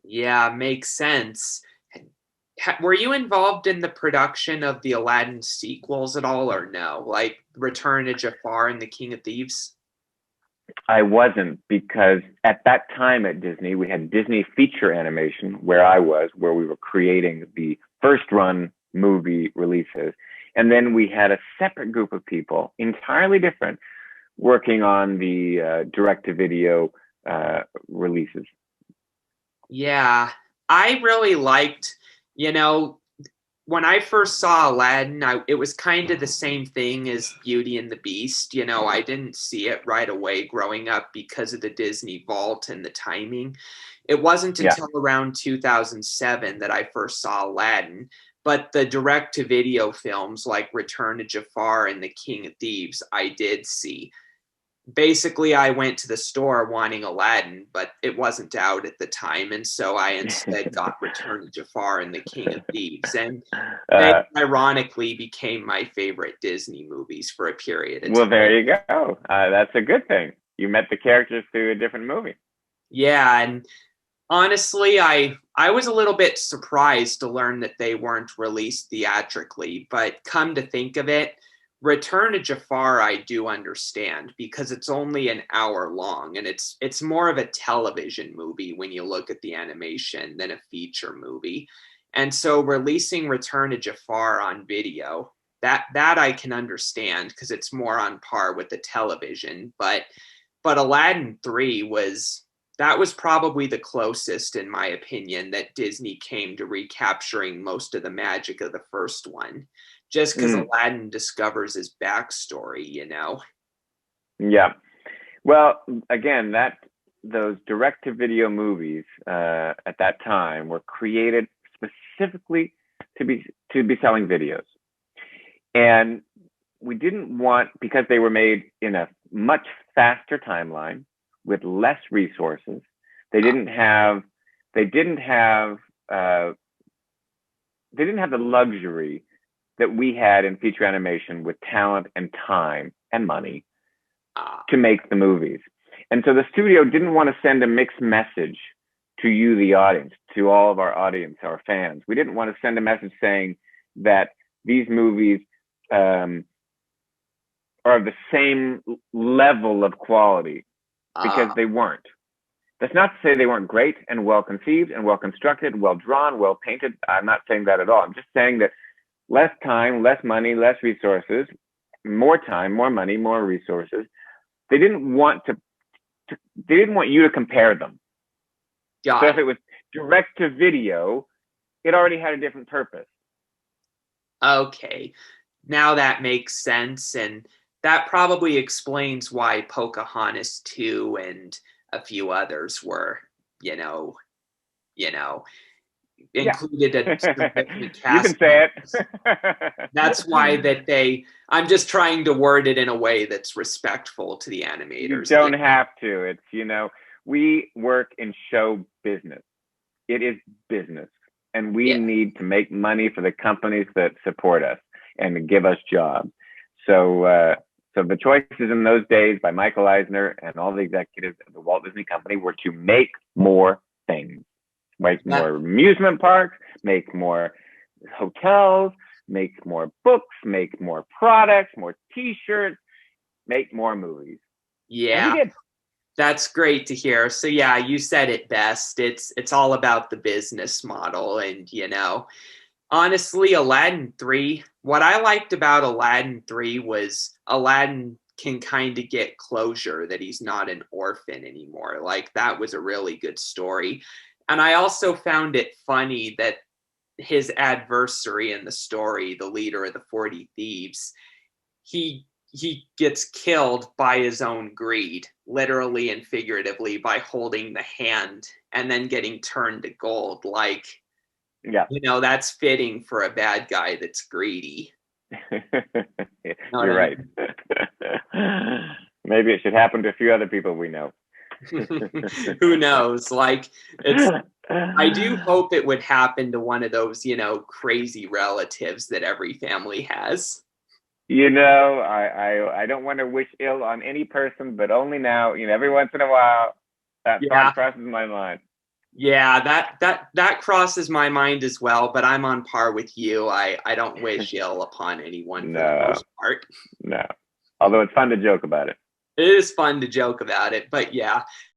Yeah, makes sense. Were you involved in the production of the Aladdin sequels at all, or no? Like Return of Jafar and the King of Thieves? I wasn't because at that time at Disney, we had Disney feature animation where I was, where we were creating the first run movie releases. And then we had a separate group of people, entirely different, working on the direct to video releases. Yeah, I really liked, you know, when I first saw Aladdin, it was kind of the same thing as Beauty and the Beast. I didn't see it right away growing up because of the Disney Vault and the timing. It wasn't Yeah. until around 2007 that I first saw Aladdin. But the direct to video films like Return to Jafar and The King of Thieves, I did see. Basically, I went to the store wanting Aladdin, but it wasn't out at the time, and so I instead got Return of Jafar and The King of Thieves, and they uh, ironically became my favorite Disney movies for a period of well, time. there you go. That's a good thing. You met the characters through a different movie. Yeah, and honestly, I was a little bit surprised to learn that they weren't released theatrically, but come to think of it, Return to Jafar I do understand because it's only an hour long and it's more of a television movie when you look at the animation than a feature movie. And so releasing Return to Jafar on video, that I can understand because it's more on par with the television, but Aladdin 3 was that was probably the closest, in my opinion, that Disney came to recapturing most of the magic of the first one. Just because Mm, Aladdin discovers his backstory. yeah. Well, again, that those direct to video movies at that time were created specifically to be selling videos. And we didn't want, because they were made in a much faster timeline with less resources. They Uh, didn't have they didn't have uh, they didn't have the luxury that we had in feature animation with talent and time and money uh, to make the movies. And so the studio didn't want to send a mixed message to you, the audience, to all of our audience, our fans. We didn't want to send a message saying that these movies um, are of the same level of quality because uh, they weren't. That's not to say they weren't great and well conceived and well constructed, well drawn, well painted. I'm not saying that at all. I'm just saying that less time, less money, less resources, more time, more money, more resources. They didn't want they didn't want you to compare them. So got if it. it was direct to video, it already had a different purpose. Okay. Now that makes sense. And that probably explains why Pocahontas 2 and a few others were, you know, you know, Yeah. included a significant You cast can say members. That's why it. that I'm just trying to word it in a way that's respectful to the You animators. don't have to. It's, we work in show business. It is business. And we Yeah. need to make money for the companies that support us and to give us jobs. So the choices in those days by Michael Eisner and all the executives of the Walt Disney Company were to make more things, make Yeah. more amusement parks, make more hotels, make more books, make more products, more T-shirts, make more movies. And we Yeah. did. That's great to hear. So yeah, you said it best. It's all about the business model and honestly, Aladdin 3, what I liked about Aladdin 3 was Aladdin can kind of get closure that he's not an orphan anymore. Like, that was a really good story. And I also found it funny that his adversary in the story, the leader of the 40 Thieves, he gets killed by his own greed, literally and figuratively, by holding the hand and then getting turned to gold. Like, Yeah. that's fitting for a bad guy that's greedy. You know what You're I right. Maybe it should happen to a few other people we know. mean? Who knows? Like, I do hope it would happen to one of those, crazy relatives that every family has. I don't want to wish ill on any person, but only now, every once in a while, that thought Yeah, crosses my mind. Yeah, that crosses my mind as well, but I'm on par with you. I don't wish ill upon anyone for the No, most part. no. Although it's fun to joke about it. It is fun to joke about it, but yeah.